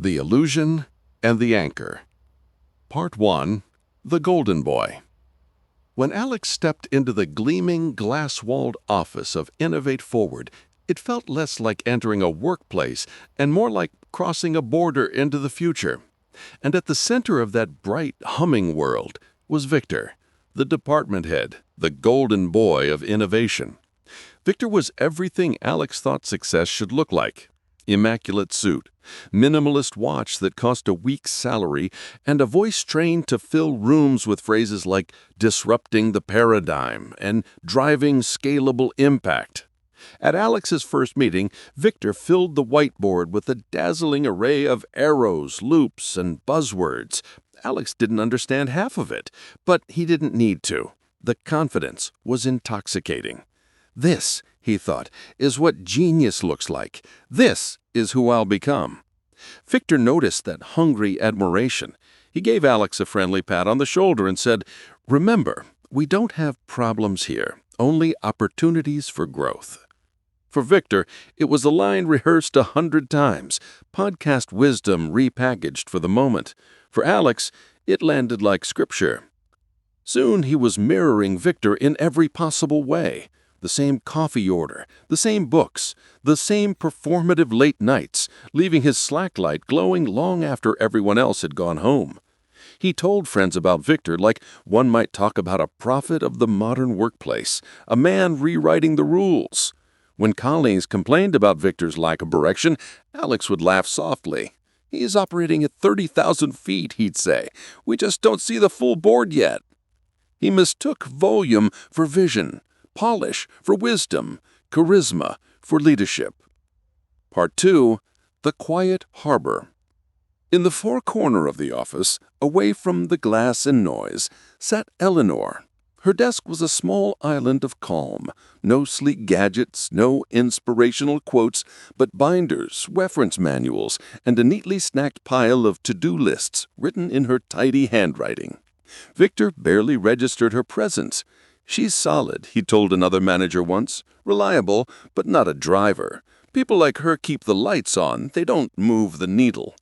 The Illusion and the Anchor. Part 1. The Golden Boy. When Alex stepped into the gleaming, glass-walled office of Innovate Forward, it felt less like entering a workplace and more like crossing a border into the future. And at the center of that bright, humming world was Victor, the department head, the golden boy of innovation. Victor was everything Alex thought success should look like. Immaculate suit, minimalist watch that cost a week's salary, and a voice trained to fill rooms with phrases like disrupting the paradigm and driving scalable impact. At Alex's first meeting, Victor filled the whiteboard with a dazzling array of arrows, loops, and buzzwords. Alex didn't understand half of it, but he didn't need to. The confidence was intoxicating. This, he thought, is what genius looks like. This is who I'll become. Victor noticed that hungry admiration. He gave Alex a friendly pat on the shoulder and said, "Remember, we don't have problems here, only opportunities for growth." For Victor, it was a line rehearsed 100 times, podcast wisdom repackaged for the moment. For Alex, it landed like scripture. Soon he was mirroring Victor in every possible way. The same coffee order, the same books, the same performative late nights, leaving his Slack light glowing long after everyone else had gone home. He told friends about Victor like one might talk about a prophet of the modern workplace, a man rewriting the rules. When colleagues complained about Victor's lack of direction, Alex would laugh softly. "He's operating at 30,000 feet, he'd say. "We just don't see the full board yet." He mistook volume for vision, polish for wisdom, charisma for leadership. Part 2. The Quiet Harbor. In the far corner of the office, away from the glass and noise, sat Eleanor. Her desk was a small island of calm. No sleek gadgets, no inspirational quotes, but binders, reference manuals, and a neatly stacked pile of to-do lists written in her tidy handwriting. Victor barely registered her presence. "She's solid," he told another manager once. "Reliable, but not a driver. People like her keep the lights on. They don't move the needle."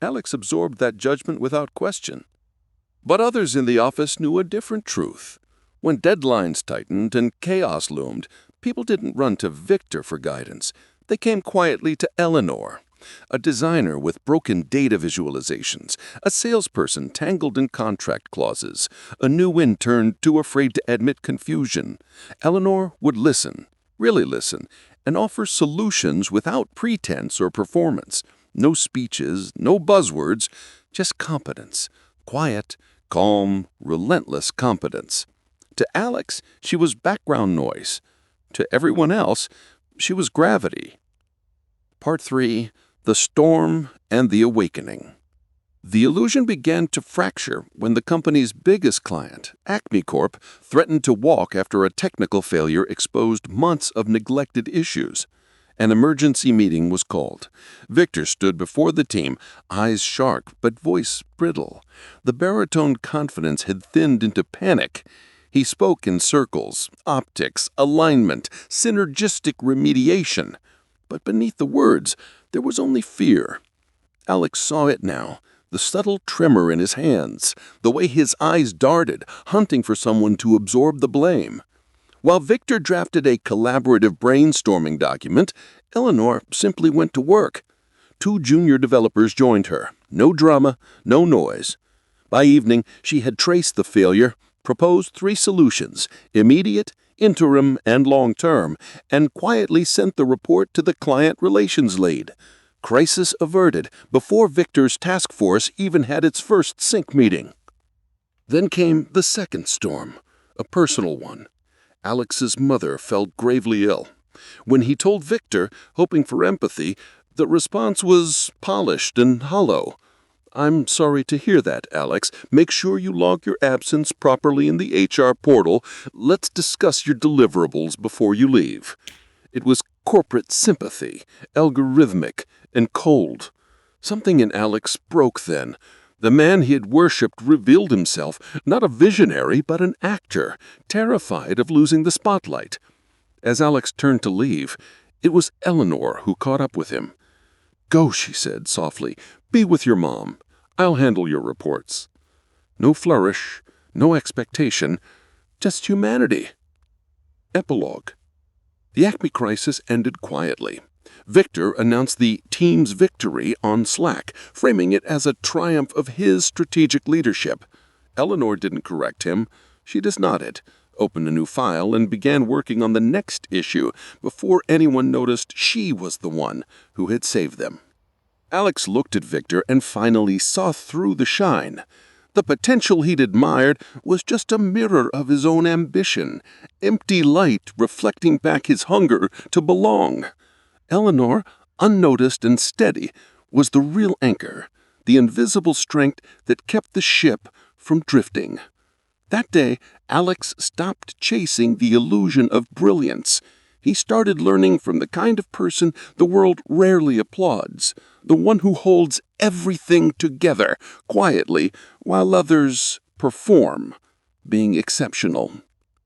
Alex absorbed that judgment without question. But others in the office knew a different truth. When deadlines tightened and chaos loomed, people didn't run to Victor for guidance. They came quietly to Eleanor, a designer with broken data visualizations, a salesperson tangled in contract clauses, a new intern too afraid to admit confusion. Eleanor would listen, really listen, and offer solutions without pretense or performance. No speeches, no buzzwords, just competence. Quiet, calm, relentless competence. To Alex, she was background noise. To everyone else, she was gravity. Part 3. The Storm and the Awakening. The illusion began to fracture when the company's biggest client, Acme Corp., threatened to walk after a technical failure exposed months of neglected issues. An emergency meeting was called. Victor stood before the team, eyes sharp but voice brittle. The baritone confidence had thinned into panic. He spoke in circles, optics, alignment, synergistic remediation. But beneath the words, there was only fear. Alex saw it now, the subtle tremor in his hands, the way his eyes darted, hunting for someone to absorb the blame. While Victor drafted a collaborative brainstorming document, Eleanor simply went to work. 2 junior developers joined her. No drama, no noise. By evening, she had traced the failure, proposed 3 solutions, immediate, interim, and long-term, and quietly sent the report to the client relations lead. Crisis averted before Victor's task force even had its first sync meeting. Then came the second storm, a personal one. Alex's mother felt gravely ill. When he told Victor, hoping for empathy, the response was polished and hollow. "I'm sorry to hear that, Alex. Make sure you log your absence properly in the HR portal. Let's discuss your deliverables before you leave." It was corporate sympathy, algorithmic, and cold. Something in Alex broke then. The man he had worshipped revealed himself, not a visionary, but an actor, terrified of losing the spotlight. As Alex turned to leave, it was Eleanor who caught up with him. "Go," she said softly. Be with your mom. I'll handle your reports. No flourish, no expectation, just humanity. Epilogue. The Acme crisis ended quietly. Victor announced the team's victory on Slack, framing it as a triumph of his strategic leadership. Eleanor didn't correct him. She just nodded, opened a new file, and began working on the next issue before anyone noticed she was the one who had saved them. Alex looked at Victor and finally saw through the shine. The potential he'd admired was just a mirror of his own ambition, empty light reflecting back his hunger to belong. Eleanor, unnoticed and steady, was the real anchor, the invisible strength that kept the ship from drifting. That day, Alex stopped chasing the illusion of brilliance. He started learning from the kind of person the world rarely applauds, the one who holds everything together quietly while others perform, being exceptional.